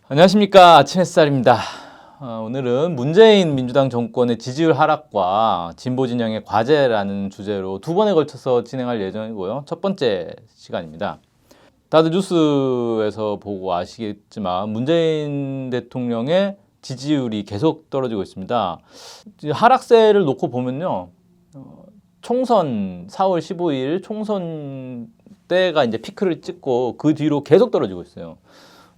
안녕하십니까. 아침 햇살입니다. 오늘은 문재인 민주당 정권의 지지율 하락과 진보 진영의 과제라는 주제로 두 번에 걸쳐서 진행할 예정이고요. 첫 번째 시간입니다. 다들 뉴스에서 보고 아시겠지만 문재인 대통령의 지지율이 계속 떨어지고 있습니다. 하락세를 놓고 보면요. 총선 4월 15일 총선 때가 이제 피크를 찍고 그 뒤로 계속 떨어지고 있어요.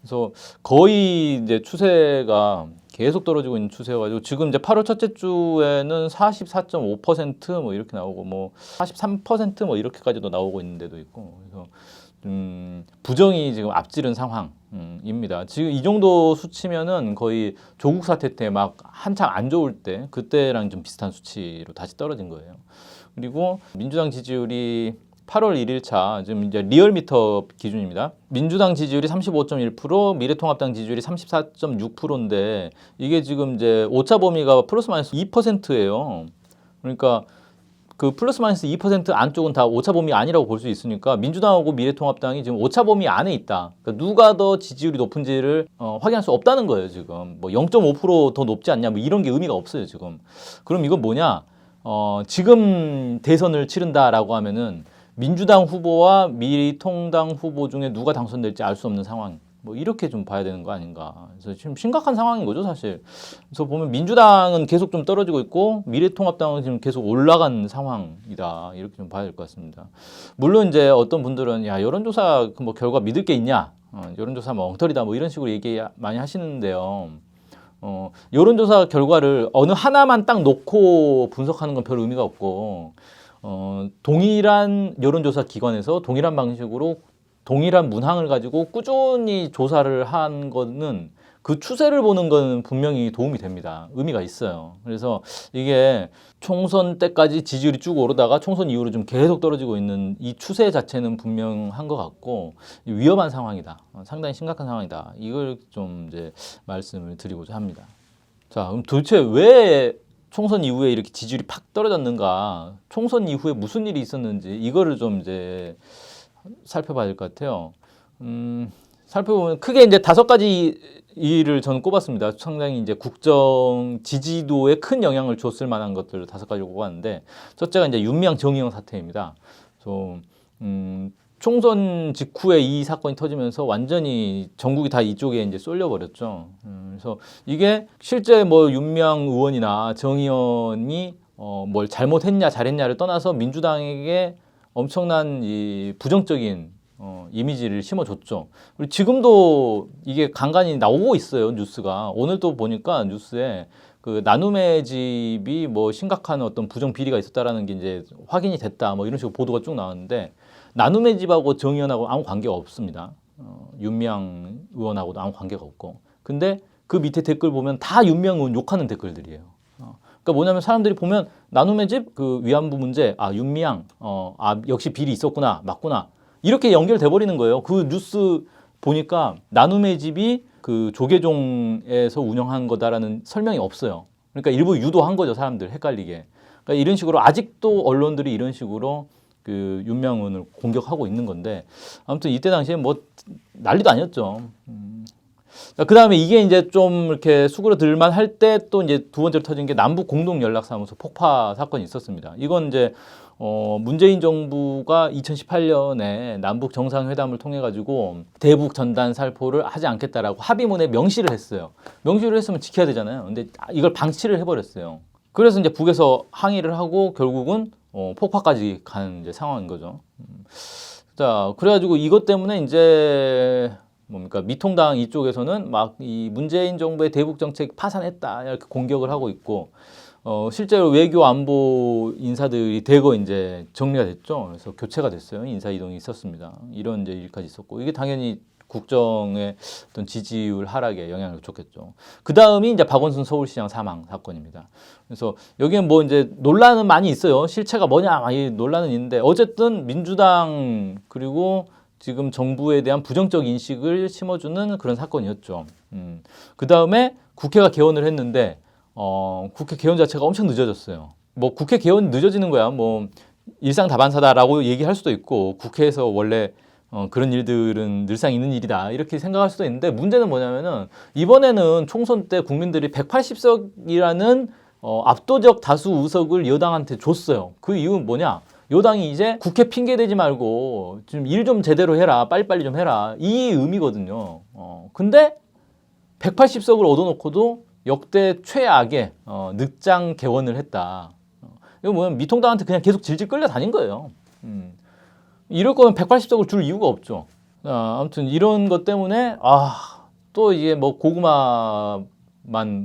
그래서 거의 이제 추세가 계속 떨어지고 있는 추세여가지고 지금 이제 8월 첫째 주에는 44.5% 뭐 이렇게 나오고 뭐 43% 뭐 이렇게까지도 나오고 있는 데도 있고 그래서 부정이 지금 앞지른 상황입니다. 지금 이 정도 수치면은 거의 조국 사태 때 막 한창 안 좋을 때 그때랑 좀 비슷한 수치로 다시 떨어진 거예요. 그리고 민주당 지지율이 8월 1일차 지금 이제 리얼미터 기준입니다. 민주당 지지율이 35.1%, 미래통합당 지지율이 34.6%인데 이게 지금 이제 오차 범위가 플러스 마이너스 2%예요. 그러니까 그 플러스 마이너스 2% 안쪽은 다 오차 범위 아니라고 볼 수 있으니까 민주당하고 미래통합당이 지금 오차 범위 안에 있다. 그러니까 누가 더 지지율이 높은지를 확인할 수 없다는 거예요. 지금 뭐 0.5% 더 높지 않냐 뭐 이런 게 의미가 없어요. 지금. 그럼 이건 뭐냐? 지금 대선을 치른다라고 하면은 민주당 후보와 미통당 후보 중에 누가 당선될지 알 수 없는 상황. 뭐 이렇게 좀 봐야 되는 거 아닌가. 그래서 지금 심각한 상황인 거죠, 사실. 그래서 보면 민주당은 계속 좀 떨어지고 있고 미래통합당은 지금 계속 올라간 상황이다. 이렇게 좀 봐야 될 것 같습니다. 물론 이제 어떤 분들은 야, 여론조사 뭐 결과 믿을 게 있냐? 여론조사 뭐 엉터리다. 뭐 이런 식으로 얘기 많이 하시는데요. 여론조사 결과를 어느 하나만 딱 놓고 분석하는 건 별 의미가 없고 동일한 여론조사 기관에서 동일한 방식으로 동일한 문항을 가지고 꾸준히 조사를 한 거는 그 추세를 보는 거는 분명히 도움이 됩니다. 의미가 있어요. 그래서 이게 총선 때까지 지지율이 쭉 오르다가 총선 이후로 좀 계속 떨어지고 있는 이 추세 자체는 분명한 것 같고 위험한 상황이다. 상당히 심각한 상황이다. 이걸 좀 이제 말씀을 드리고자 합니다. 자, 그럼 도대체 왜 총선 이후에 이렇게 지지율이 팍 떨어졌는가? 총선 이후에 무슨 일이 있었는지 이거를 좀 이제 살펴봐야 될 것 같아요. 살펴보면 크게 이제 5가지 일을 저는 꼽았습니다. 상당히 이제 국정 지지도에 큰 영향을 줬을 만한 것들을 5가지를 꼽았는데 첫째가 이제 윤미향 정의용 사태입니다. 그래서 총선 직후에 이 사건이 터지면서 완전히 전국이 다 이쪽에 이제 쏠려버렸죠. 그래서 이게 실제 뭐 윤미향 의원이나 정 의원이 뭘 잘못했냐 잘했냐를 떠나서 민주당에게 엄청난 이 부정적인 이미지를 심어줬죠. 그리고 지금도 이게 간간히 나오고 있어요, 뉴스가. 오늘 또 보니까 뉴스에 그 나눔의 집이 뭐 심각한 어떤 부정 비리가 있었다라는 게 이제 확인이 됐다, 뭐 이런 식으로 보도가 쭉 나왔는데 나눔의 집하고 정 의원하고 아무 관계가 없습니다. 윤미향 의원하고도 아무 관계가 없고. 근데 그 밑에 댓글 보면 다 윤미향 의원 욕하는 댓글들이에요. 그러니까 뭐냐면 사람들이 보면 나눔의 집 그 위안부 문제 윤미향 역시 비리 있었구나 맞구나 이렇게 연결돼 버리는 거예요. 그 뉴스 보니까 나눔의 집이 그 조계종에서 운영한 거다라는 설명이 없어요. 그러니까 일부 유도한 거죠, 사람들 헷갈리게. 그러니까 이런 식으로 아직도 언론들이 이런 식으로 그 윤미향 의원을 공격하고 있는 건데 아무튼 이때 당시에 뭐 난리도 아니었죠. 그 다음에 이게 이제 좀 이렇게 수그러들만 할 때 또 이제 두 번째로 터진 게 남북 공동 연락사무소 폭파 사건이 있었습니다. 이건 이제 문재인 정부가 2018년에 남북 정상회담을 통해 가지고 대북 전단 살포를 하지 않겠다라고 합의문에 명시를 했어요. 명시를 했으면 지켜야 되잖아요. 근데 이걸 방치를 해버렸어요. 그래서 이제 북에서 항의를 하고 결국은 폭파까지 간 이제 상황인 거죠. 자, 그래가지고 이것 때문에 이제 뭡니까 미통당 이쪽에서는 막 이 문재인 정부의 대북 정책 파산했다 이렇게 공격을 하고 있고 실제로 외교 안보 인사들이 대거 이제 정리가 됐죠. 그래서 교체가 됐어요. 인사 이동이 있었습니다. 이런 이제 일까지 있었고 이게 당연히 국정의 어떤 지지율 하락에 영향을 줬겠죠. 그 다음이 이제 박원순 서울시장 사망 사건입니다. 그래서 여기는 뭐 이제 논란은 많이 있어요. 실체가 뭐냐 많이 논란은 있는데 어쨌든 민주당 그리고 지금 정부에 대한 부정적 인식을 심어주는 그런 사건이었죠. 그 다음에 국회가 개원을 했는데 국회 개원 자체가 엄청 늦어졌어요. 뭐 국회 개원 늦어지는 거야. 뭐 일상 다반사다라고 얘기할 수도 있고 국회에서 원래 그런 일들은 늘상 있는 일이다 이렇게 생각할 수도 있는데 문제는 뭐냐면은 이번에는 총선 때 국민들이 180석이라는 압도적 다수 의석을 여당한테 줬어요. 그 이유는 뭐냐? 여당이 이제 국회 핑계 대지 말고 좀 일 좀 제대로 해라, 빨리빨리 좀 해라 이 의미거든요. 근데 180석을 얻어놓고도 역대 최악의 늑장 개원을 했다. 이거 뭐냐면 미통당한테 그냥 계속 질질 끌려다닌 거예요. 이럴 거면 180석을 줄 이유가 없죠. 아무튼 이런 것 때문에 또 이게 뭐 고구마만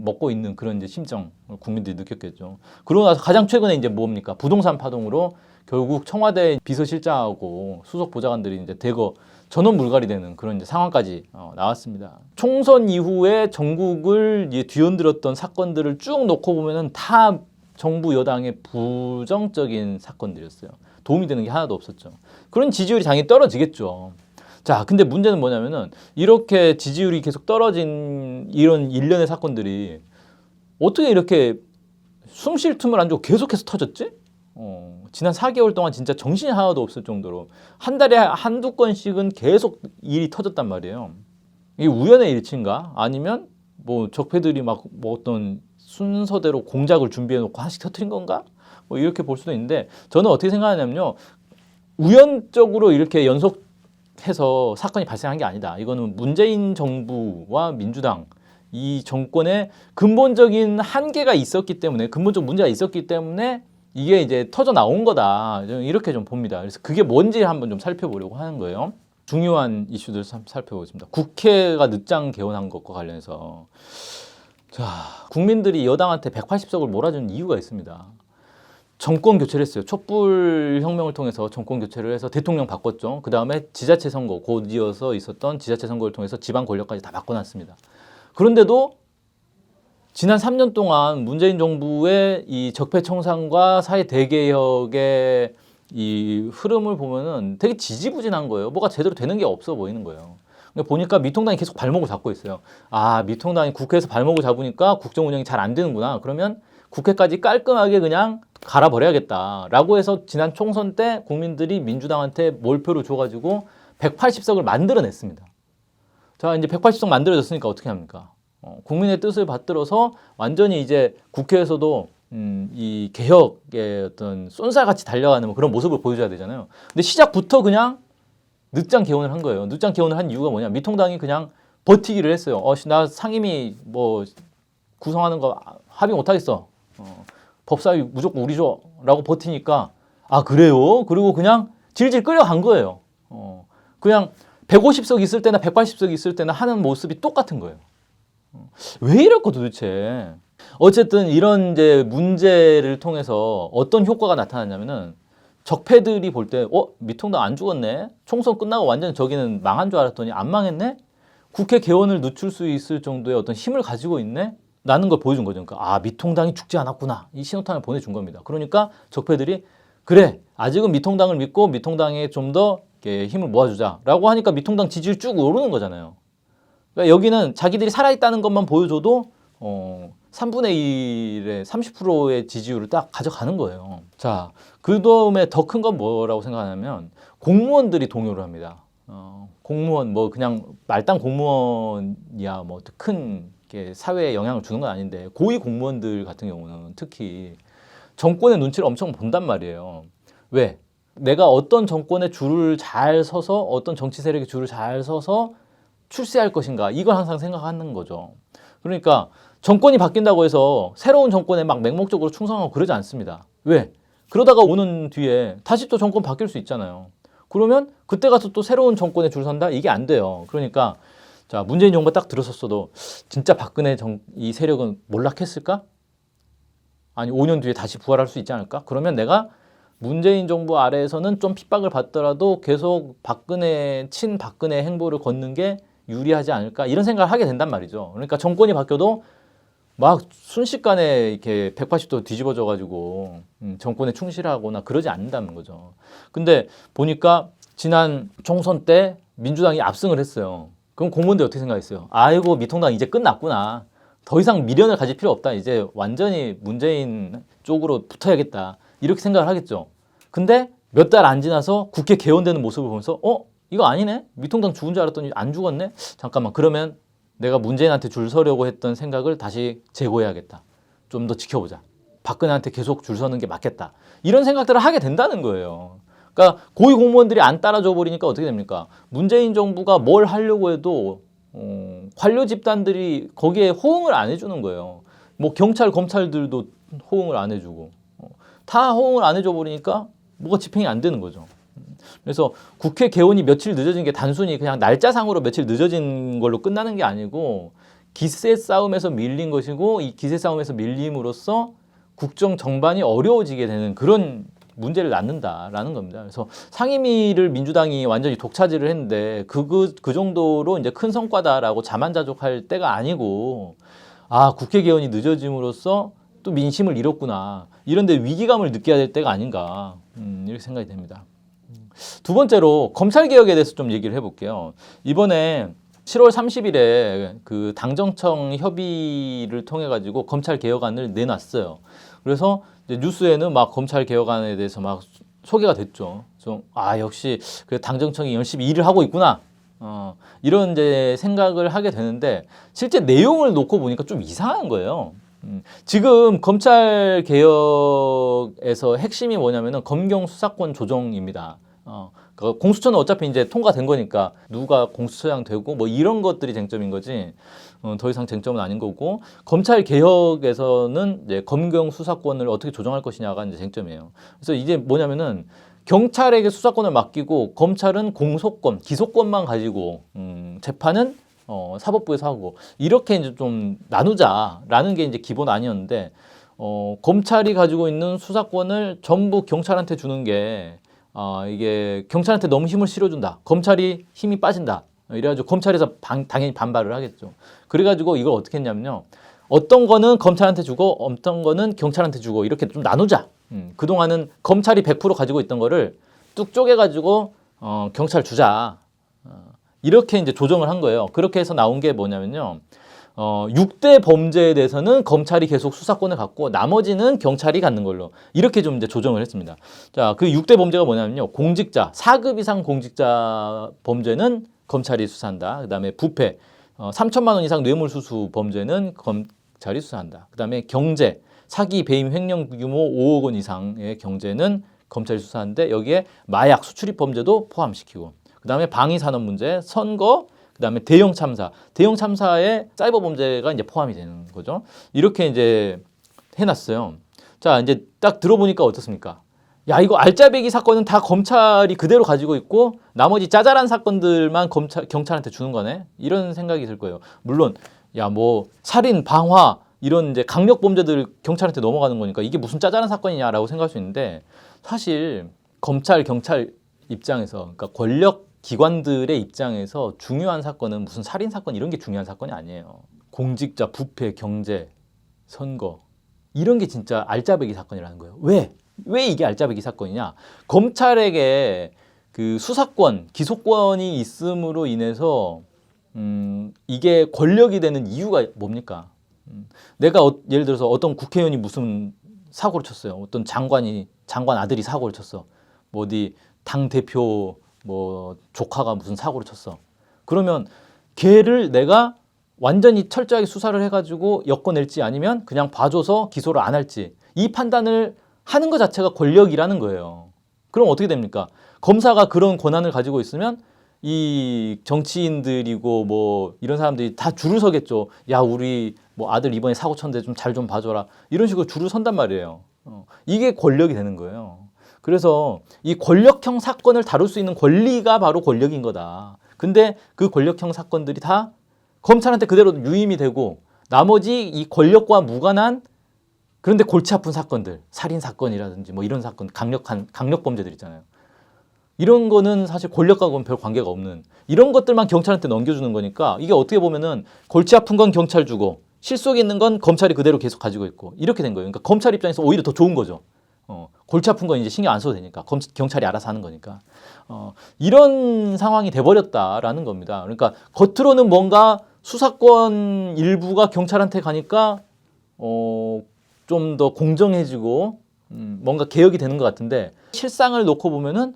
먹고 있는 그런 이제 심정 국민들이 느꼈겠죠. 그러고 나서 가장 최근에 이제 뭡니까? 부동산 파동으로 결국 청와대 비서실장하고 수석 보좌관들이 이제 대거 전원 물갈이 되는 그런 이제 상황까지 나왔습니다. 총선 이후에 전국을 이제 뒤흔들었던 사건들을 쭉 놓고 보면은 다 정부 여당의 부정적인 사건들이었어요. 도움이 되는 게 하나도 없었죠. 그런 지지율이 당연히 떨어지겠죠. 자, 근데 문제는 뭐냐면은 이렇게 지지율이 계속 떨어진 이런 일련의 사건들이 어떻게 이렇게 숨 쉴 틈을 안 주고 계속해서 터졌지? 지난 4개월 동안 진짜 정신이 하나도 없을 정도로 한 달에 한두 건씩은 계속 일이 터졌단 말이에요. 이게 우연의 일치인가? 아니면 뭐 적폐들이 막 뭐 어떤 순서대로 공작을 준비해 놓고 하나씩 터뜨린 건가? 뭐 이렇게 볼 수도 있는데 저는 어떻게 생각하냐면요. 우연적으로 이렇게 연속해서 사건이 발생한 게 아니다. 이거는 문재인 정부와 민주당 이 정권의 근본적인 한계가 있었기 때문에 근본적 문제가 있었기 때문에 이게 이제 터져 나온 거다. 이렇게 좀 봅니다. 그래서 그게 뭔지 한번 좀 살펴보려고 하는 거예요. 중요한 이슈들 살펴보겠습니다. 국회가 늦장 개원한 것과 관련해서 자, 국민들이 여당한테 180석을 몰아주는 이유가 있습니다. 정권 교체를 했어요. 촛불 혁명을 통해서 정권 교체를 해서 대통령 바꿨죠. 그 다음에 지자체 선거, 곧 이어서 있었던 지자체 선거를 통해서 지방 권력까지 다 바꿔놨습니다. 그런데도 지난 3년 동안 문재인 정부의 이 적폐청산과 사회 대개혁의 이 흐름을 보면은 되게 지지부진한 거예요. 뭐가 제대로 되는 게 없어 보이는 거예요. 보니까 미통당이 계속 발목을 잡고 있어요. 미통당이 국회에서 발목을 잡으니까 국정 운영이 잘 안 되는구나. 그러면 국회까지 깔끔하게 그냥 갈아버려야겠다라고 해서 지난 총선 때 국민들이 민주당한테 몰표를 줘가지고 180석을 만들어냈습니다. 자, 이제 180석 만들어졌으니까 어떻게 합니까? 국민의 뜻을 받들어서 완전히 이제 국회에서도 이 개혁의 어떤 쏜살같이 달려가는 뭐 그런 모습을 보여줘야 되잖아요. 근데 시작부터 그냥 늦장 개원을 한 거예요. 늦장 개원을 한 이유가 뭐냐? 미통당이 그냥 버티기를 했어요. 나 상임위 뭐 구성하는 거 합의 못 하겠어. 법사위 무조건 우리 줘라고 버티니까 그래요? 그리고 그냥 질질 끌려간 거예요. 그냥 150석 있을 때나 180석 있을 때나 하는 모습이 똑같은 거예요. 왜 이럴까 도대체? 어쨌든 이런 이제 문제를 통해서 어떤 효과가 나타났냐면은 적폐들이 볼 때 미통당 안 죽었네. 총선 끝나고 완전 저기는 망한 줄 알았더니 안 망했네. 국회 개원을 늦출 수 있을 정도의 어떤 힘을 가지고 있네. 라는 걸 보여준 거죠. 그러니까 미통당이 죽지 않았구나. 이 신호탄을 보내준 겁니다. 그러니까 적폐들이 그래 아직은 미통당을 믿고 미통당에 좀 더 힘을 모아주자라고 하니까 미통당 지지율 쭉 오르는 거잖아요. 그러니까 여기는 자기들이 살아있다는 것만 보여줘도 3분의 1의 30%의 지지율을 딱 가져가는 거예요. 자, 그 다음에 더 큰 건 뭐라고 생각하냐면 공무원들이 동요를 합니다. 공무원 뭐 그냥 말단 공무원이야 뭐 큰 사회에 영향을 주는 건 아닌데 고위 공무원들 같은 경우는 특히 정권의 눈치를 엄청 본단 말이에요. 왜? 내가 어떤 정권의 줄을 잘 서서 어떤 정치 세력의 줄을 잘 서서 출세할 것인가 이걸 항상 생각하는 거죠. 그러니까 정권이 바뀐다고 해서 새로운 정권에 막 맹목적으로 충성하고 그러지 않습니다. 왜? 그러다가 오는 뒤에 다시 또 정권 바뀔 수 있잖아요. 그러면 그때 가서 또 새로운 정권에 줄 선다? 이게 안 돼요. 그러니까 자, 문재인 정부가 딱 들어섰어도 진짜 박근혜 이 세력은 몰락했을까? 아니 5년 뒤에 다시 부활할 수 있지 않을까? 그러면 내가 문재인 정부 아래에서는 좀 핍박을 받더라도 계속 친박근혜 행보를 걷는 게 유리하지 않을까? 이런 생각을 하게 된단 말이죠. 그러니까 정권이 바뀌어도 막 순식간에 이렇게 180도 뒤집어져 가지고 정권에 충실하거나 그러지 않는다는 거죠. 근데 보니까 지난 총선 때 민주당이 압승을 했어요. 그럼 공무원들 어떻게 생각했어요? 아이고 미통당 이제 끝났구나. 더 이상 미련을 가질 필요 없다. 이제 완전히 문재인 쪽으로 붙어야겠다. 이렇게 생각을 하겠죠. 근데 몇 달 안 지나서 국회 개원되는 모습을 보면서 이거 아니네? 미통당 죽은 줄 알았더니 안 죽었네? 잠깐만, 그러면 내가 문재인한테 줄 서려고 했던 생각을 다시 재고해야겠다. 좀 더 지켜보자. 박근혜한테 계속 줄 서는 게 맞겠다. 이런 생각들을 하게 된다는 거예요. 그러니까 고위 공무원들이 안 따라줘 버리니까 어떻게 됩니까? 문재인 정부가 뭘 하려고 해도 관료 집단들이 거기에 호응을 안 해주는 거예요. 뭐 경찰, 검찰들도 호응을 안 해주고 다 호응을 안 해줘 버리니까 뭐가 집행이 안 되는 거죠. 그래서 국회 개원이 며칠 늦어진 게 단순히 그냥 날짜상으로 며칠 늦어진 걸로 끝나는 게 아니고 기세 싸움에서 밀린 것이고, 이 기세 싸움에서 밀림으로써 국정 정반이 어려워지게 되는 그런 문제를 낳는다라는 겁니다. 그래서 상임위를 민주당이 완전히 독차지를 했는데 그 정도로 이제 큰 성과다라고 자만자족할 때가 아니고, 국회 개원이 늦어짐으로써 또 민심을 잃었구나, 이런데 위기감을 느껴야 될 때가 아닌가, 이렇게 생각이 됩니다. 두 번째로 검찰개혁에 대해서 좀 얘기를 해볼게요. 이번에 7월 30일에 그 당정청 협의를 통해 가지고 검찰개혁안을 내놨어요. 그래서 이제 뉴스에는 막 검찰개혁안에 대해서 막 소개가 됐죠. 좀 역시 그 당정청이 열심히 일을 하고 있구나. 이런 이제 생각을 하게 되는데, 실제 내용을 놓고 보니까 좀 이상한 거예요. 지금 검찰 개혁에서 핵심이 뭐냐면은 검경 수사권 조정입니다. 공수처는 어차피 이제 통과된 거니까 누가 공수처장 되고 뭐 이런 것들이 쟁점인 거지, 더 이상 쟁점은 아닌 거고, 검찰 개혁에서는 이제 검경 수사권을 어떻게 조정할 것이냐가 이제 쟁점이에요. 그래서 이제 뭐냐면은 경찰에게 수사권을 맡기고 검찰은 공소권, 기소권만 가지고 재판은 사법부에서 하고, 이렇게 이제 좀 나누자라는 게 이제 기본 아니었는데, 검찰이 가지고 있는 수사권을 전부 경찰한테 주는 게 이게 경찰한테 너무 힘을 실어준다, 검찰이 힘이 빠진다, 이래가지고 검찰에서 당연히 반발을 하겠죠. 그래가지고 이걸 어떻게 했냐면요, 어떤 거는 검찰한테 주고 어떤 거는 경찰한테 주고 이렇게 좀 나누자. 그동안은 검찰이 100% 가지고 있던 거를 뚝 쪼개가지고 경찰 주자. 이렇게 이제 조정을 한 거예요. 그렇게 해서 나온 게 뭐냐면요, 6대 범죄에 대해서는 검찰이 계속 수사권을 갖고 나머지는 경찰이 갖는 걸로 이렇게 좀 이제 조정을 했습니다. 자, 그 6대 범죄가 뭐냐면요, 공직자, 4급 이상 공직자 범죄는 검찰이 수사한다. 그다음에 부패, 3천만 원 이상 뇌물수수 범죄는 검찰이 수사한다. 그다음에 경제, 사기, 배임, 횡령 규모 5억 원 이상의 경제는 검찰이 수사하는데, 여기에 마약, 수출입 범죄도 포함시키고, 그다음에 방위 산업 문제, 선거, 그다음에 대형 참사, 대형 참사에 사이버 범죄가 이제 포함이 되는 거죠. 이렇게 이제 해놨어요. 자, 이제 딱 들어보니까 어떻습니까? 야, 이거 알짜배기 사건은 다 검찰이 그대로 가지고 있고 나머지 짜잘한 사건들만 경찰한테 주는 거네, 이런 생각이 들 거예요. 물론 뭐 살인, 방화 이런 이제 강력 범죄들 경찰한테 넘어가는 거니까 이게 무슨 짜잘한 사건이냐라고 생각할 수 있는데, 사실 검찰, 경찰 입장에서, 그러니까 권력 기관들의 입장에서 중요한 사건은 무슨 살인 사건 이런 게 중요한 사건이 아니에요. 공직자, 부패, 경제, 선거, 이런 게 진짜 알짜배기 사건이라는 거예요. 왜 이게 알짜배기 사건이냐? 검찰에게 그 수사권, 기소권이 있음으로 인해서 이게 권력이 되는 이유가 뭡니까? 내가 예를 들어서 어떤 국회의원이 무슨 사고를 쳤어요. 어떤 장관 아들이 사고를 쳤어. 뭐 어디 당 대표 뭐 조카가 무슨 사고를 쳤어. 그러면 걔를 내가 완전히 철저하게 수사를 해가지고 엮어낼지 아니면 그냥 봐줘서 기소를 안 할지, 이 판단을 하는 것 자체가 권력이라는 거예요. 그럼 어떻게 됩니까? 검사가 그런 권한을 가지고 있으면 이 정치인들이고 뭐 이런 사람들이 다 줄을 서겠죠. 야, 우리 뭐 아들 이번에 사고 쳤는데 좀 잘 좀 봐줘라, 이런 식으로 줄을 선단 말이에요. 이게 권력이 되는 거예요. 그래서 이 권력형 사건을 다룰 수 있는 권리가 바로 권력인 거다. 근데 그 권력형 사건들이 다 검찰한테 그대로 유임이 되고, 나머지 이 권력과 무관한 그런데 골치 아픈 사건들, 살인 사건이라든지 뭐 이런 사건, 강력 범죄들 있잖아요. 이런 거는 사실 권력과는 별 관계가 없는 이런 것들만 경찰한테 넘겨주는 거니까, 이게 어떻게 보면은 골치 아픈 건 경찰 주고 실속 있는 건 검찰이 그대로 계속 가지고 있고, 이렇게 된 거예요. 그러니까 검찰 입장에서 오히려 더 좋은 거죠. 골치 아픈 건 이제 신경 안 써도 되니까, 경찰이 알아서 하는 거니까. 이런 상황이 돼버렸다라는 겁니다. 그러니까 겉으로는 뭔가 수사권 일부가 경찰한테 가니까 좀 더 공정해지고 뭔가 개혁이 되는 것 같은데 실상을 놓고 보면은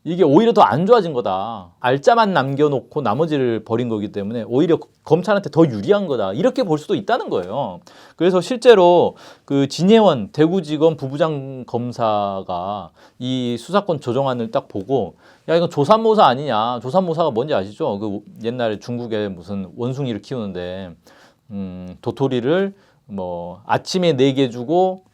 이게 오히려 더 안 좋아진 거다. 알짜만 남겨놓고 나머지를 버린 거기 때문에 오히려 검찰한테 더 유리한 거다. 이렇게 볼 수도 있다는 거예요. 그래서 실제로 그 진예원 대구지검 부부장 검사가 이 수사권 조정안을 딱 보고 야 이건 조삼모사 아니냐. 조삼모사가 뭔지 아시죠? 그 옛날에 중국에 무슨 원숭이를 키우는데 도토리를 뭐 아침에 4개 주고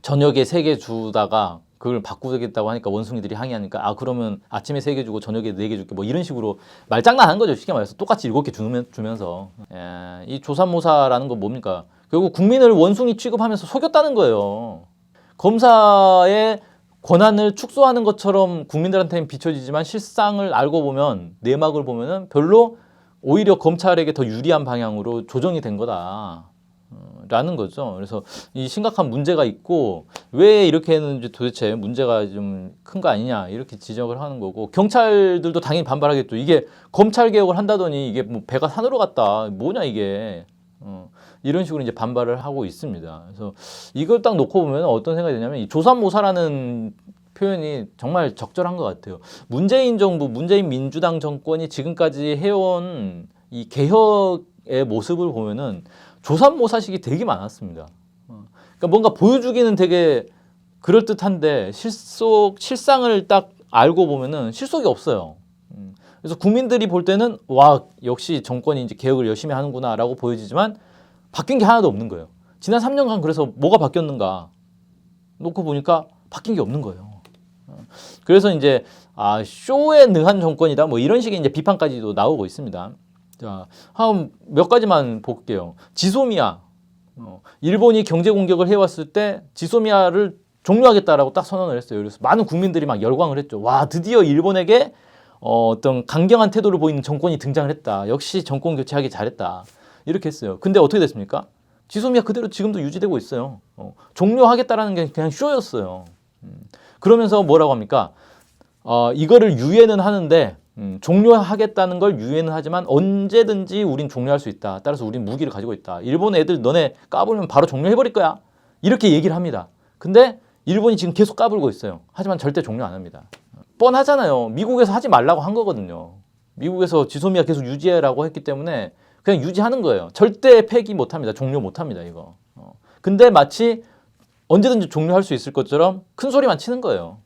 저녁에 3개 주다가 그걸 바꾸겠다고 하니까 원숭이들이 항의하니까 아 그러면 아침에 3개 주고 저녁에 4개 줄게 뭐 이런 식으로 말장난한 거죠. 쉽게 말해서 똑같이 7개 주면서 이 조삼모사라는 건 뭡니까? 결국 국민을 원숭이 취급하면서 속였다는 거예요. 검사의 권한을 축소하는 것처럼 국민들한테는 비춰지지만 실상을 알고 보면 내막을 보면은 별로 오히려 검찰에게 더 유리한 방향으로 조정이 된 거다. 라는 거죠. 그래서 이 심각한 문제가 있고 왜 이렇게 했는지 도대체 문제가 좀 큰 거 아니냐 이렇게 지적을 하는 거고 경찰들도 당연히 반발하겠죠. 이게 검찰 개혁을 한다더니 이게 뭐 배가 산으로 갔다 뭐냐 이게 이런 식으로 이제 반발을 하고 있습니다. 그래서 이걸 딱 놓고 보면 어떤 생각이 드냐면 이 조삼모사라는 표현이 정말 적절한 것 같아요. 문재인 정부, 문재인 민주당 정권이 지금까지 해온 이 개혁의 모습을 보면은 조삼모사식이 되게 많았습니다. 그러니까 뭔가 보여주기는 되게 그럴듯한데 실상을 딱 알고 보면은 실속이 없어요. 그래서 국민들이 볼 때는 와 역시 정권이 이제 개혁을 열심히 하는구나라고 보여지지만 바뀐 게 하나도 없는 거예요. 지난 3년간 그래서 뭐가 바뀌었는가 놓고 보니까 바뀐 게 없는 거예요. 그래서 이제 쇼에 능한 정권이다 뭐 이런 식의 이제 비판까지도 나오고 있습니다. 자, 한 몇 가지만 볼게요. 지소미아. 일본이 경제 공격을 해왔을 때 지소미아를 종료하겠다라고 딱 선언을 했어요. 그래서 많은 국민들이 막 열광을 했죠. 와, 드디어 일본에게 어떤 강경한 태도를 보이는 정권이 등장을 했다. 역시 정권 교체하기 잘했다. 이렇게 했어요. 근데 어떻게 됐습니까? 지소미아 그대로 지금도 유지되고 있어요. 종료하겠다라는 게 그냥 쇼였어요. 그러면서 뭐라고 합니까? 이거를 유예는 하는데 종료하겠다는 걸 유예는 하지만 언제든지 우린 종료할 수 있다. 따라서 우린 무기를 가지고 있다. 일본 애들 너네 까불면 바로 종료해버릴 거야. 이렇게 얘기를 합니다. 근데 일본이 지금 계속 까불고 있어요. 하지만 절대 종료 안 합니다. 뻔하잖아요. 미국에서 하지 말라고 한 거거든요. 미국에서 지소미아 계속 유지해라고 했기 때문에 그냥 유지하는 거예요. 절대 폐기 못 합니다. 종료 못 합니다. 이거. 근데 마치 언제든지 종료할 수 있을 것처럼 큰 소리만 치는 거예요.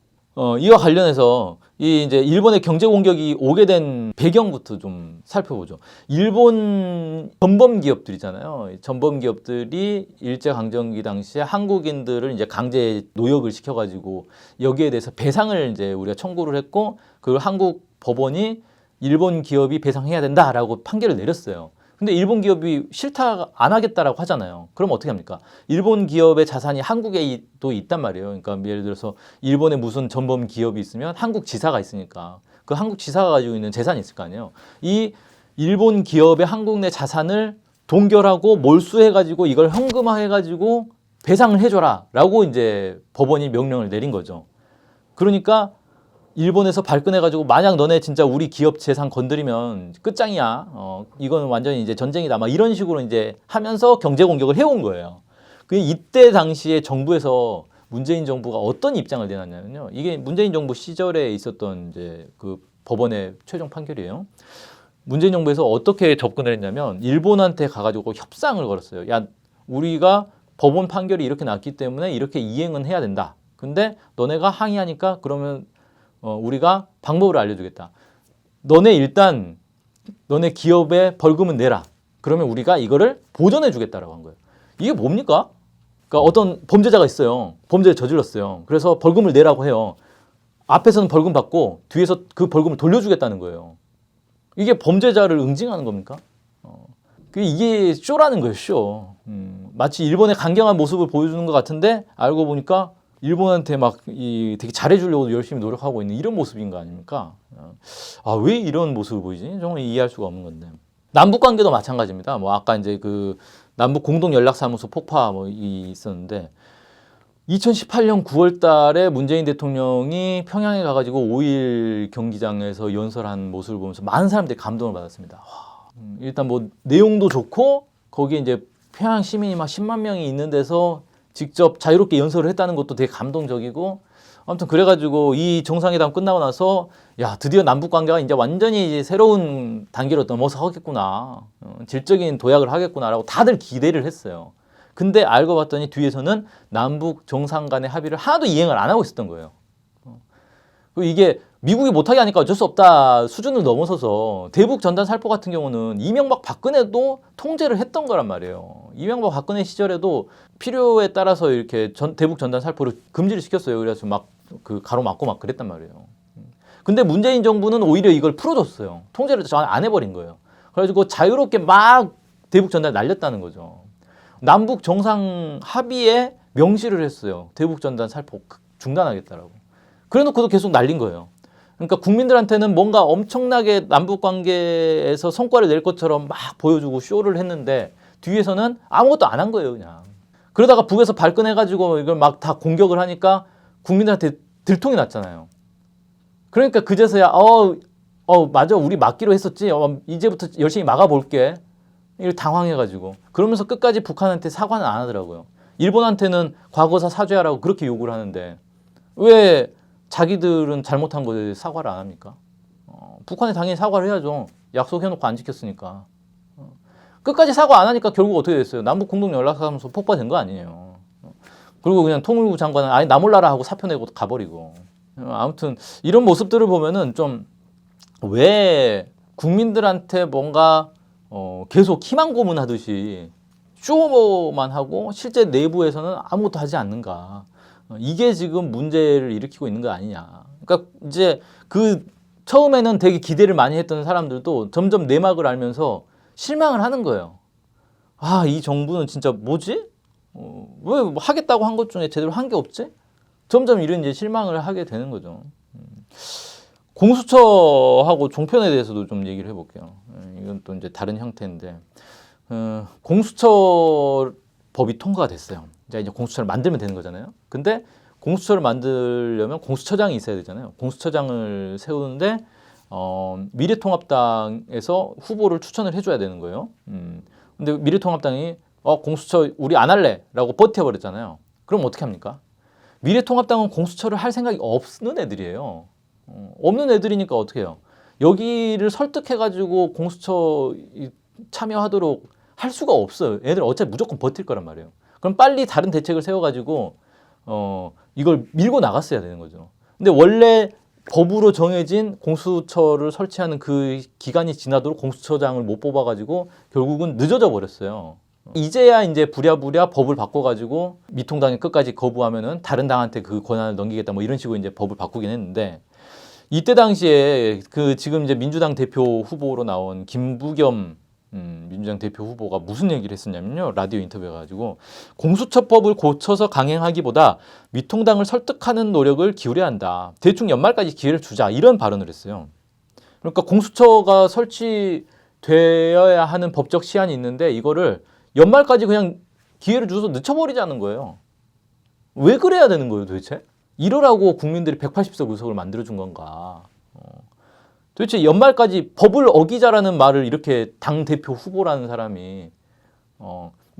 이와 관련해서 이 이제 일본의 경제 공격이 오게 된 배경부터 좀 살펴보죠. 일본 전범 기업들이잖아요. 전범 기업들이 일제 강점기 당시에 한국인들을 이제 강제 노역을 시켜가지고 여기에 대해서 배상을 이제 우리가 청구를 했고 그 한국 법원이 일본 기업이 배상해야 된다라고 판결을 내렸어요. 근데 일본 기업이 싫다 안 하겠다라고 하잖아요. 그럼 어떻게 합니까? 일본 기업의 자산이 한국에 또 있단 말이에요. 그러니까 예를 들어서 일본에 무슨 전범 기업이 있으면 한국 지사가 있으니까 그 한국 지사가 가지고 있는 재산이 있을 거 아니에요. 이 일본 기업의 한국 내 자산을 동결하고 몰수해가지고 이걸 현금화해가지고 배상을 해줘라라고 이제 법원이 명령을 내린 거죠. 그러니까 일본에서 발끈해가지고 만약 너네 진짜 우리 기업 재산 건드리면 끝장이야. 이거는 완전히 이제 전쟁이다. 막 이런 식으로 이제 하면서 경제 공격을 해온 거예요. 그 이때 당시에 정부에서 문재인 정부가 어떤 입장을 내놨냐면요. 이게 문재인 정부 시절에 있었던 이제 그 법원의 최종 판결이에요. 문재인 정부에서 어떻게 접근을 했냐면 일본한테 가가지고 협상을 걸었어요. 야, 우리가 법원 판결이 이렇게 났기 때문에 이렇게 이행은 해야 된다. 근데 너네가 항의하니까 그러면 우리가 방법을 알려주겠다. 너네 일단 너네 기업에 벌금은 내라. 그러면 우리가 이거를 보전해 주겠다라고 한 거예요. 이게 뭡니까? 그러니까 어떤 범죄자가 있어요. 범죄를 저질렀어요. 그래서 벌금을 내라고 해요. 앞에서는 벌금 받고 뒤에서 그 벌금을 돌려주겠다는 거예요. 이게 범죄자를 응징하는 겁니까? 이게 쇼라는 거예요. 쇼. 마치 일본의 강경한 모습을 보여주는 것 같은데 알고 보니까 일본한테 막 되게 잘해주려고 열심히 노력하고 있는 이런 모습인 거 아닙니까? 왜 이런 모습을 보이지? 정말 이해할 수가 없는 건데. 남북 관계도 마찬가지입니다. 뭐 아까 이제 그 남북 공동 연락사무소 폭파 뭐 있었는데 2018년 9월 달에 문재인 대통령이 평양에 가가지고 5일 경기장에서 연설한 모습을 보면서 많은 사람들이 감동을 받았습니다. 일단 뭐 내용도 좋고 거기에 이제 평양 시민이 막 10만 명이 있는 데서 직접 자유롭게 연설을 했다는 것도 되게 감동적이고, 아무튼 그래가지고 이 정상회담 끝나고 나서 야, 드디어 남북 관계가 이제 완전히 이제 새로운 단계로 넘어서 하겠구나, 질적인 도약을 하겠구나라고 다들 기대를 했어요. 근데 알고 봤더니 뒤에서는 남북 정상 간의 합의를 하나도 이행을 안 하고 있었던 거예요. 그리고 이게 미국이 못하게 하니까 어쩔 수 없다 수준을 넘어서서 대북 전단 살포 같은 경우는 이명박 박근혜도 통제를 했던 거란 말이에요. 이명박 박근혜 시절에도 필요에 따라서 이렇게 대북 전단 살포를 금지를 시켰어요. 그래서 막 그 가로막고 막 그랬단 말이에요. 근데 문재인 정부는 오히려 이걸 풀어줬어요. 통제를 안 해버린 거예요. 그래가지고 자유롭게 막 대북 전단 날렸다는 거죠. 남북 정상 합의에 명시를 했어요. 대북 전단 살포 중단하겠다라고. 그래놓고도 계속 날린 거예요. 그러니까 국민들한테는 뭔가 엄청나게 남북 관계에서 성과를 낼 것처럼 막 보여주고 쇼를 했는데 뒤에서는 아무것도 안 한 거예요, 그냥. 그러다가 북에서 발끈해가지고 이걸 막 다 공격을 하니까 국민들한테 들통이 났잖아요. 그러니까 그제서야 맞아, 우리 막기로 했었지. 이제부터 열심히 막아볼게. 이걸 당황해가지고 그러면서 끝까지 북한한테 사과는 안 하더라고요. 일본한테는 과거사 사죄하라고 그렇게 요구를 하는데 왜 자기들은 잘못한 거에 사과를 안 합니까? 북한에 당연히 사과를 해야죠. 약속해놓고 안 지켰으니까. 끝까지 사과 안 하니까 결국 어떻게 됐어요? 남북 공동 연락사무소 폭파된 거 아니에요. 그리고 그냥 통일부 장관은 아니 나 몰라라 하고 사표 내고 가버리고. 아무튼 이런 모습들을 보면은 좀 왜 국민들한테 뭔가 계속 희망 고문하듯이 쇼만 하고 실제 내부에서는 아무것도 하지 않는가. 이게 지금 문제를 일으키고 있는 거 아니냐. 그러니까 이제 그 처음에는 되게 기대를 많이 했던 사람들도 점점 내막을 알면서 실망을 하는 거예요. 아, 이 정부는 진짜 뭐지? 왜 뭐 하겠다고 한 것 중에 제대로 한 게 없지? 점점 이런 이제 실망을 하게 되는 거죠. 공수처하고 종편에 대해서도 좀 얘기를 해볼게요. 이건 또 이제 다른 형태인데, 공수처 법이 통과가 됐어요. 이제 공수처를 만들면 되는 거잖아요. 근데 공수처를 만들려면 공수처장이 있어야 되잖아요. 공수처장을 세우는데 미래통합당에서 후보를 추천을 해줘야 되는 거예요. 근데 미래통합당이 공수처 우리 안 할래라고 버텨버렸잖아요. 그럼 어떻게 합니까? 미래통합당은 공수처를 할 생각이 없는 애들이에요. 없는 애들이니까 어떻게 해요? 여기를 설득해가지고 공수처 참여하도록 할 수가 없어요. 애들 어차피 무조건 버틸 거란 말이에요. 그럼 빨리 다른 대책을 세워가지고 이걸 밀고 나갔어야 되는 거죠. 근데 원래 법으로 정해진 공수처를 설치하는 그 기간이 지나도록 공수처장을 못 뽑아가지고 결국은 늦어져 버렸어요. 이제야 이제 부랴부랴 법을 바꿔가지고 미통당이 끝까지 거부하면은 다른 당한테 그 권한을 넘기겠다 뭐 이런 식으로 이제 법을 바꾸긴 했는데 이때 당시에 그 지금 이제 민주당 대표 후보로 나온 김부겸 민주당 대표 후보가 무슨 얘기를 했었냐면요. 라디오 인터뷰해가지고 공수처법을 고쳐서 강행하기보다 미통당을 설득하는 노력을 기울여야 한다. 대충 연말까지 기회를 주자. 이런 발언을 했어요. 그러니까 공수처가 설치되어야 하는 법적 시한이 있는데 이거를 연말까지 그냥 기회를 줘서 늦춰버리자는 거예요. 왜 그래야 되는 거예요 도대체? 이러라고 국민들이 180석 의석을 만들어준 건가. 도대체 연말까지 법을 어기자라는 말을 이렇게 당대표 후보라는 사람이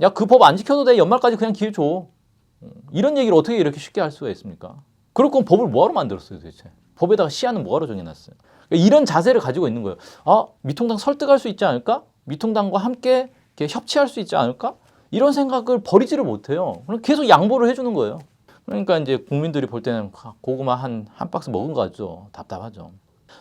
야, 그 법 안 지켜도 돼. 연말까지 그냥 기회 줘. 이런 얘기를 어떻게 이렇게 쉽게 할 수가 있습니까? 그럴 거면 법을 뭐하러 만들었어요 도대체? 법에다가 시한은 뭐하러 정해놨어요? 그러니까 이런 자세를 가지고 있는 거예요. 미통당 설득할 수 있지 않을까? 미통당과 함께 이렇게 협치할 수 있지 않을까? 이런 생각을 버리지를 못해요. 그럼 계속 양보를 해주는 거예요. 그러니까 이제 국민들이 볼 때는 고구마 한 박스 먹은 거 같죠. 답답하죠.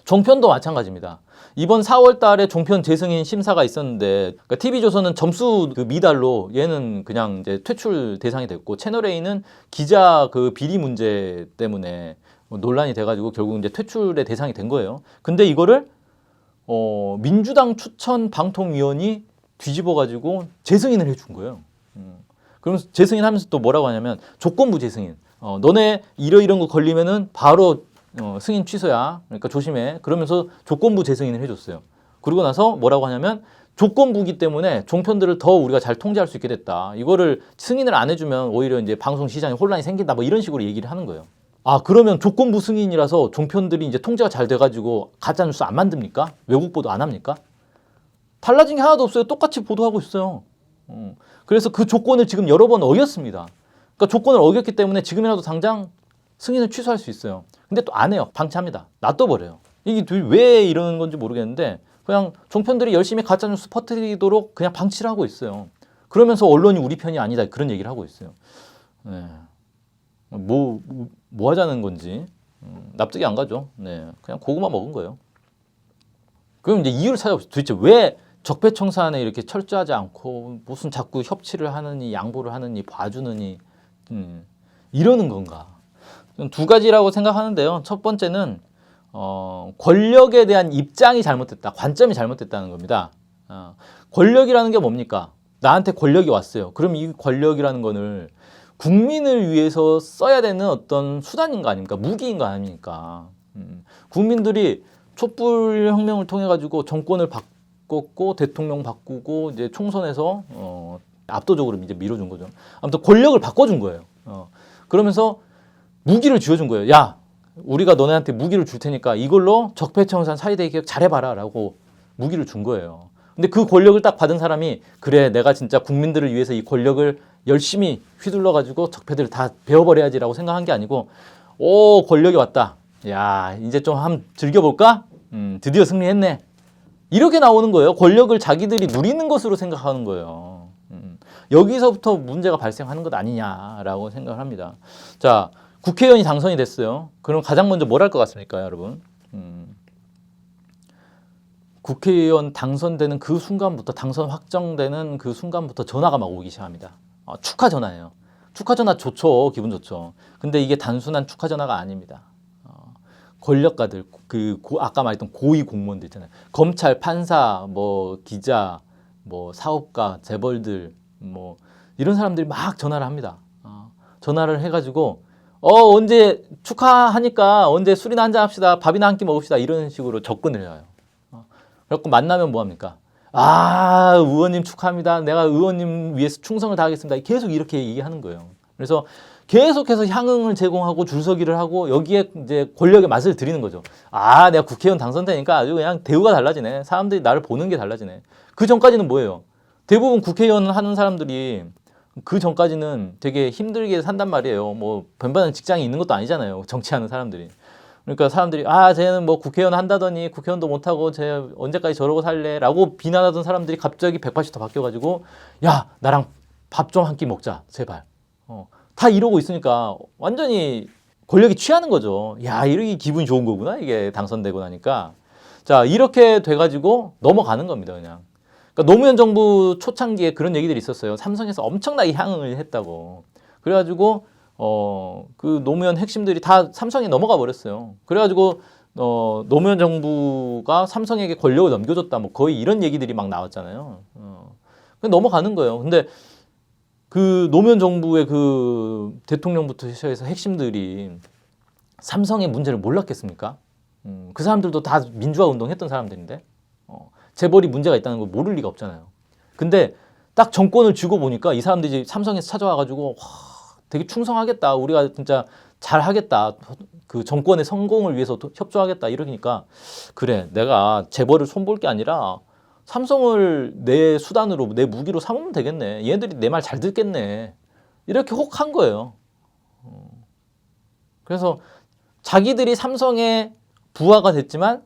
종편도 마찬가지입니다. 이번 4월 달에 종편 재승인 심사가 있었는데 그러니까 TV조선은 점수 그 미달로 얘는 그냥 이제 퇴출 대상이 됐고 채널A는 기자 그 비리 문제 때문에 논란이 돼가지고 결국 이제 퇴출의 대상이 된 거예요. 근데 이거를 민주당 추천 방통위원이 뒤집어가지고 재승인을 해준 거예요. 그러면서 재승인하면서 또 뭐라고 하냐면 조건부 재승인. 너네 이런 거 걸리면은 바로 승인 취소야. 그러니까 조심해. 그러면서 조건부 재승인을 해줬어요. 그러고 나서 뭐라고 하냐면 조건부기 때문에 종편들을 더 우리가 잘 통제할 수 있게 됐다. 이거를 승인을 안 해주면 오히려 이제 방송 시장에 혼란이 생긴다. 뭐 이런 식으로 얘기를 하는 거예요. 그러면 조건부 승인이라서 종편들이 이제 통제가 잘 돼가지고 가짜뉴스 안 만듭니까? 외국 보도 안 합니까? 달라진 게 하나도 없어요. 똑같이 보도하고 있어요. 그래서 그 조건을 지금 여러 번 어겼습니다. 그러니까 조건을 어겼기 때문에 지금이라도 당장 승인을 취소할 수 있어요. 근데 또 안 해요. 방치합니다. 놔둬버려요. 이게 왜 이러는 건지 모르겠는데 그냥 종편들이 열심히 가짜뉴스 퍼뜨리도록 그냥 방치를 하고 있어요. 그러면서 언론이 우리 편이 아니다 그런 얘기를 하고 있어요. 네. 뭐 하자는 건지 납득이 안 가죠. 네. 그냥 고구마 먹은 거예요. 그럼 이제 이유를 찾아봅시다. 도대체 왜 적폐청산에 이렇게 철저하지 않고 무슨 자꾸 협치를 하느니 양보를 하느니 봐주느니 이러는 건가? 저는 두 가지라고 생각하는데요. 첫 번째는 권력에 대한 입장이 잘못됐다. 관점이 잘못됐다는 겁니다. 권력이라는 게 뭡니까? 나한테 권력이 왔어요. 그럼 이 권력이라는 거를 국민을 위해서 써야 되는 어떤 수단인 거 아닙니까? 무기인 거 아닙니까? 국민들이 촛불 혁명을 통해 가지고 정권을 바꿨고 대통령 바꾸고 이제 총선에서 압도적으로 이제 밀어준 거죠. 아무튼 권력을 바꿔준 거예요. 그러면서 무기를 쥐어준 거예요. 야, 우리가 너네한테 무기를 줄 테니까 이걸로 적폐청산 사이다 개혁 잘해봐라라고 무기를 준 거예요. 근데 그 권력을 딱 받은 사람이 그래 내가 진짜 국민들을 위해서 이 권력을 열심히 휘둘러 가지고 적폐들을 다 베어버려야지라고 생각한 게 아니고 오 권력이 왔다. 야 이제 좀 한번 즐겨볼까? 드디어 승리했네. 이렇게 나오는 거예요. 권력을 자기들이 누리는 것으로 생각하는 거예요. 여기서부터 문제가 발생하는 것 아니냐라고 생각을 합니다. 자, 국회의원이 당선이 됐어요. 그럼 가장 먼저 뭘 할 것 같습니까, 여러분? 국회의원 당선되는 그 순간부터 당선 확정되는 그 순간부터 전화가 막 오기 시작합니다. 축하 전화예요. 축하 전화 좋죠. 기분 좋죠. 근데 이게 단순한 축하 전화가 아닙니다. 권력가들 아까 말했던 고위 공무원들 있잖아요. 검찰, 판사, 뭐 기자, 뭐 사업가, 재벌들 뭐 이런 사람들이 막 전화를 합니다. 전화를 해가지고 언제 축하하니까 언제 술이나 한잔 합시다. 밥이나 한 끼 먹읍시다. 이런 식으로 접근을 해요. 그래갖고 만나면 뭐합니까? 의원님 축하합니다. 내가 의원님 위해서 충성을 다하겠습니다. 계속 이렇게 얘기하는 거예요. 그래서 계속해서 향응을 제공하고 줄서기를 하고 여기에 이제 권력의 맛을 들이는 거죠. 내가 국회의원 당선되니까 아주 그냥 대우가 달라지네. 사람들이 나를 보는 게 달라지네. 그 전까지는 뭐예요? 대부분 국회의원 하는 사람들이 그 전까지는 되게 힘들게 산단 말이에요. 뭐 변변한 직장이 있는 것도 아니잖아요. 정치하는 사람들이. 그러니까 사람들이 쟤는 뭐 국회의원 한다더니 국회의원도 못하고 쟤 언제까지 저러고 살래? 라고 비난하던 사람들이 갑자기 180도 바뀌어가지고 야 나랑 밥 좀 한 끼 먹자 제발. 다 이러고 있으니까 완전히 권력이 취하는 거죠. 야 이렇게 기분이 좋은 거구나 이게 당선되고 나니까. 자 이렇게 돼가지고 넘어가는 겁니다 그냥. 그러니까 노무현 정부 초창기에 그런 얘기들이 있었어요. 삼성에서 엄청나게 향응을 했다고. 그래가지고 그 노무현 핵심들이 다 삼성에 넘어가 버렸어요. 그래가지고 노무현 정부가 삼성에게 권력을 넘겨줬다. 뭐 거의 이런 얘기들이 막 나왔잖아요. 넘어가는 거예요. 근데 그 노무현 정부의 그 대통령부터 시작해서 핵심들이 삼성의 문제를 몰랐겠습니까? 그 사람들도 다 민주화 운동했던 사람들인데 재벌이 문제가 있다는 걸 모를 리가 없잖아요. 근데 딱 정권을 쥐고 보니까 이 사람들이 삼성에서 찾아와가지고 되게 충성하겠다. 우리가 진짜 잘하겠다. 그 정권의 성공을 위해서 협조하겠다. 이러니까 그래 내가 재벌을 손볼 게 아니라 삼성을 내 수단으로 내 무기로 삼으면 되겠네. 얘네들이 내 말 잘 듣겠네. 이렇게 혹한 거예요. 그래서 자기들이 삼성의 부하가 됐지만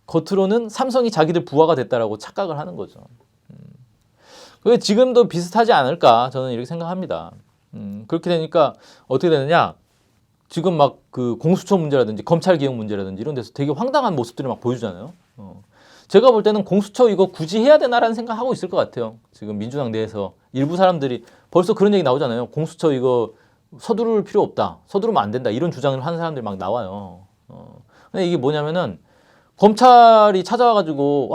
겉으로는 삼성이 자기들 부하가 됐다라고 착각을 하는 거죠. 그게 지금도 비슷하지 않을까 저는 이렇게 생각합니다. 그렇게 되니까 어떻게 되느냐? 지금 막 그 공수처 문제라든지 검찰 개혁 문제라든지 이런 데서 되게 황당한 모습들을 막 보여주잖아요. 제가 볼 때는 공수처 이거 굳이 해야 되나라는 생각하고 있을 것 같아요. 지금 민주당 내에서 일부 사람들이 벌써 그런 얘기 나오잖아요. 공수처 이거 서두를 필요 없다. 서두르면 안 된다. 이런 주장을 하는 사람들이 막 나와요. 근데 이게 뭐냐면은 검찰이 찾아와가지고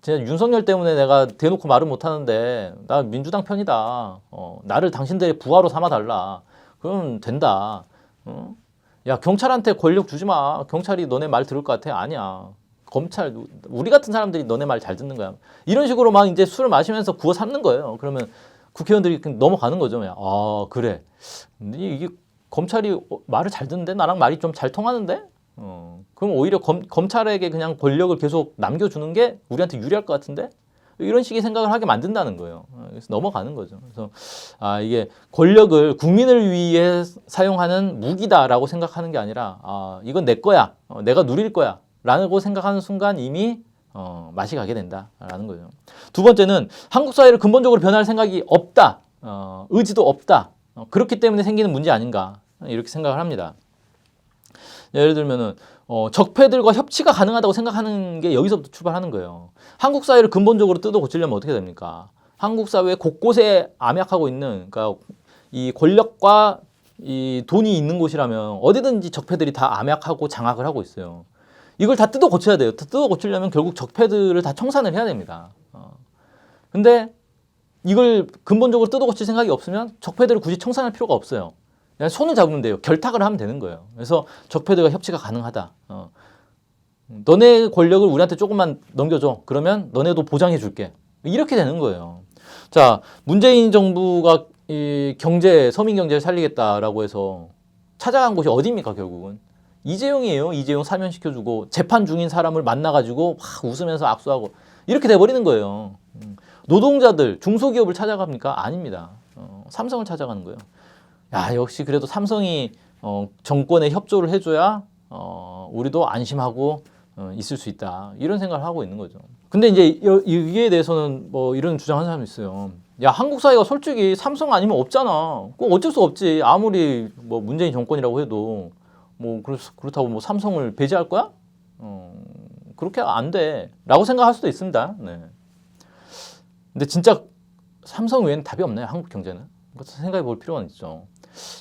진짜 윤석열 때문에 내가 대놓고 말을 못하는데 나 민주당 편이다. 나를 당신들의 부하로 삼아달라. 그러면 된다. 야 경찰한테 권력 주지 마. 경찰이 너네 말 들을 것 같아? 아니야. 검찰 우리 같은 사람들이 너네 말 잘 듣는 거야. 이런 식으로 막 이제 술을 마시면서 구워 삼는 거예요. 그러면 국회의원들이 넘어가는 거죠. 그래. 이게 검찰이 말을 잘 듣는데 나랑 말이 좀 잘 통하는데? 그럼 오히려 검찰에게 그냥 권력을 계속 남겨주는 게 우리한테 유리할 것 같은데? 이런 식의 생각을 하게 만든다는 거예요. 그래서 넘어가는 거죠. 그래서 이게 권력을 국민을 위해 사용하는 무기다라고 생각하는 게 아니라 이건 내 거야, 내가 누릴 거야 라고 생각하는 순간 이미 맛이 가게 된다라는 거죠. 두 번째는 한국 사회를 근본적으로 변화할 생각이 없다, 의지도 없다. 그렇기 때문에 생기는 문제 아닌가 이렇게 생각을 합니다. 예를 들면은 적폐들과 협치가 가능하다고 생각하는 게 여기서부터 출발하는 거예요. 한국 사회를 근본적으로 뜯어 고치려면 어떻게 됩니까? 한국 사회 곳곳에 암약하고 있는, 그러니까 이 권력과 이 돈이 있는 곳이라면 어디든지 적폐들이 다 암약하고 장악을 하고 있어요. 이걸 다 뜯어 고쳐야 돼요. 뜯어 고치려면 결국 적폐들을 다 청산을 해야 됩니다. 근데 이걸 근본적으로 뜯어 고칠 생각이 없으면 적폐들을 굳이 청산할 필요가 없어요. 그냥 손을 잡으면 돼요. 결탁을 하면 되는 거예요. 그래서 적폐들과 협치가 가능하다. 너네 권력을 우리한테 조금만 넘겨줘. 그러면 너네도 보장해 줄게. 이렇게 되는 거예요. 자, 문재인 정부가 이 경제, 서민 경제를 살리겠다라고 해서 찾아간 곳이 어디입니까, 결국은? 이재용이에요. 이재용 사면시켜주고 재판 중인 사람을 만나가지고 막 웃으면서 악수하고 이렇게 돼버리는 거예요. 노동자들, 중소기업을 찾아갑니까? 아닙니다. 삼성을 찾아가는 거예요. 야, 역시 그래도 삼성이 정권에 협조를 해줘야 우리도 안심하고 있을 수 있다. 이런 생각을 하고 있는 거죠. 근데 이제 여기에 대해서는 뭐 이런 주장하는 사람이 있어요. 야, 한국 사회가 솔직히 삼성 아니면 없잖아. 꼭 어쩔 수 없지. 아무리 뭐 문재인 정권이라고 해도 뭐 그렇다고 뭐 삼성을 배제할 거야? 그렇게 안 돼. 라고 생각할 수도 있습니다. 네. 근데 진짜 삼성 외에는 답이 없나요? 한국 경제는? 생각해 볼 필요가 있죠.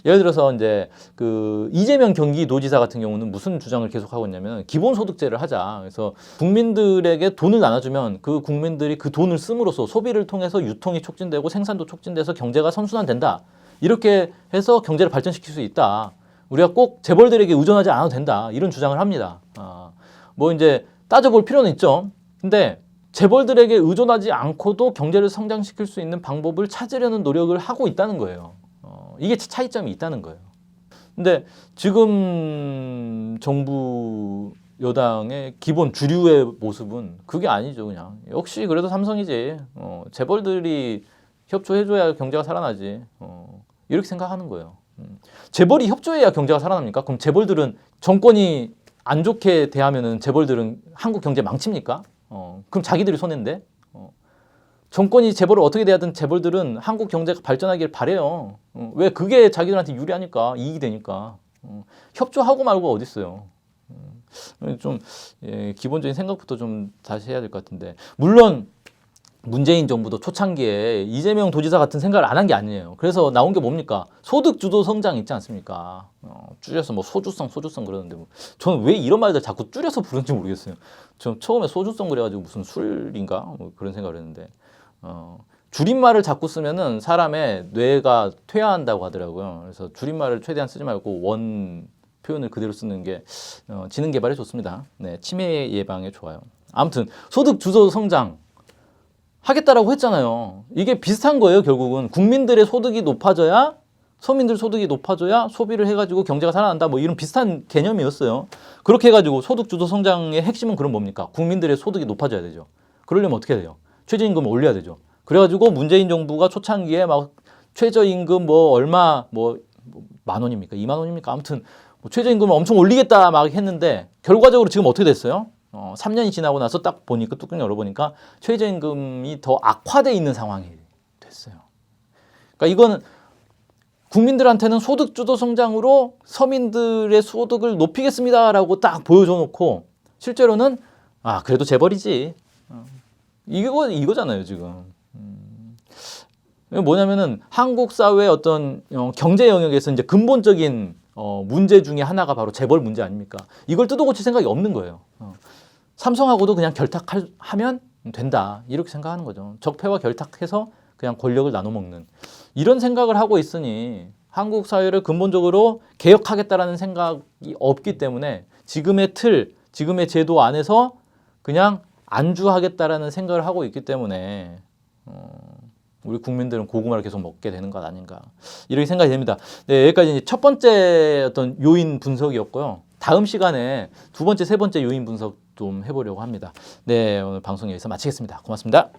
예를 들어서 이제 그 이재명 경기도지사 같은 경우는 무슨 주장을 계속하고 있냐면 기본소득제를 하자. 그래서 국민들에게 돈을 나눠주면 그 국민들이 그 돈을 씀으로써 소비를 통해서 유통이 촉진되고 생산도 촉진돼서 경제가 선순환된다. 이렇게 해서 경제를 발전시킬 수 있다. 우리가 꼭 재벌들에게 의존하지 않아도 된다. 이런 주장을 합니다. 뭐 이제 따져볼 필요는 있죠. 근데 재벌들에게 의존하지 않고도 경제를 성장시킬 수 있는 방법을 찾으려는 노력을 하고 있다는 거예요. 이게 차이점이 있다는 거예요. 근데 지금 정부 여당의 기본 주류의 모습은 그게 아니죠. 그냥 역시 그래도 삼성이지. 재벌들이 협조해줘야 경제가 살아나지. 이렇게 생각하는 거예요. 재벌이 협조해야 경제가 살아납니까? 그럼 재벌들은 정권이 안 좋게 대하면은 재벌들은 한국 경제 망칩니까? 그럼 자기들이 손해인데? 정권이 재벌을 어떻게 대하든 재벌들은 한국 경제가 발전하길 바래요. 왜? 그게 자기들한테 유리하니까, 이익이 되니까. 협조하고 말고 어디 있어요. 좀 기본적인 생각부터 좀 다시 해야 될 것 같은데, 물론 문재인 정부도 초창기에 이재명 도지사 같은 생각을 안 한 게 아니에요. 그래서 나온 게 뭡니까? 소득 주도 성장 있지 않습니까? 줄여서 뭐 소주성 그러는데 뭐 저는 왜 이런 말들 자꾸 줄여서 부르는지 모르겠어요. 저 처음에 소주성 그래가지고 무슨 술인가 뭐 그런 생각을 했는데 줄임말을 자꾸 쓰면은 사람의 뇌가 퇴화한다고 하더라고요. 그래서 줄임말을 최대한 쓰지 말고 원 표현을 그대로 쓰는 게 지능 개발에 좋습니다. 네, 치매 예방에 좋아요. 아무튼 소득 주도 성장 하겠다라고 했잖아요. 이게 비슷한 거예요. 결국은 국민들의 소득이 높아져야, 서민들 소득이 높아져야 소비를 해가지고 경제가 살아난다. 뭐 이런 비슷한 개념이었어요. 그렇게 해가지고 소득 주도 성장의 핵심은 그럼 뭡니까? 국민들의 소득이 높아져야 되죠. 그러려면 어떻게 해야 돼요? 최저임금을 올려야 되죠. 그래가지고 문재인 정부가 초창기에 막 최저임금 뭐 얼마 뭐 10,000원입니까? 20,000원입니까? 아무튼 뭐 최저임금을 엄청 올리겠다 막 했는데 결과적으로 지금 어떻게 됐어요? 3년이 지나고 나서 딱 보니까 뚜껑 열어보니까 최저임금이 더 악화돼 있는 상황이 됐어요. 그러니까 이거는 국민들한테는 소득 주도 성장으로 서민들의 소득을 높이겠습니다라고 딱 보여줘 놓고 실제로는 그래도 재벌이지. 이거잖아요 지금. 뭐냐면은 한국 사회의 어떤 경제 영역에서 이제 근본적인 문제 중에 하나가 바로 재벌 문제 아닙니까? 이걸 뜯어고칠 생각이 없는 거예요. 삼성하고도 그냥 결탁하면 된다 이렇게 생각하는 거죠. 적폐와 결탁해서 그냥 권력을 나눠 먹는 이런 생각을 하고 있으니 한국 사회를 근본적으로 개혁하겠다라는 생각이 없기 때문에 지금의 틀, 지금의 제도 안에서 그냥 안주하겠다라는 생각을 하고 있기 때문에 우리 국민들은 고구마를 계속 먹게 되는 것 아닌가 이렇게 생각이 됩니다. 네, 여기까지 첫 번째 어떤 요인 분석이었고요. 다음 시간에 두 번째, 세 번째 요인 분석 좀 해보려고 합니다. 네, 오늘 방송 여기서 마치겠습니다. 고맙습니다.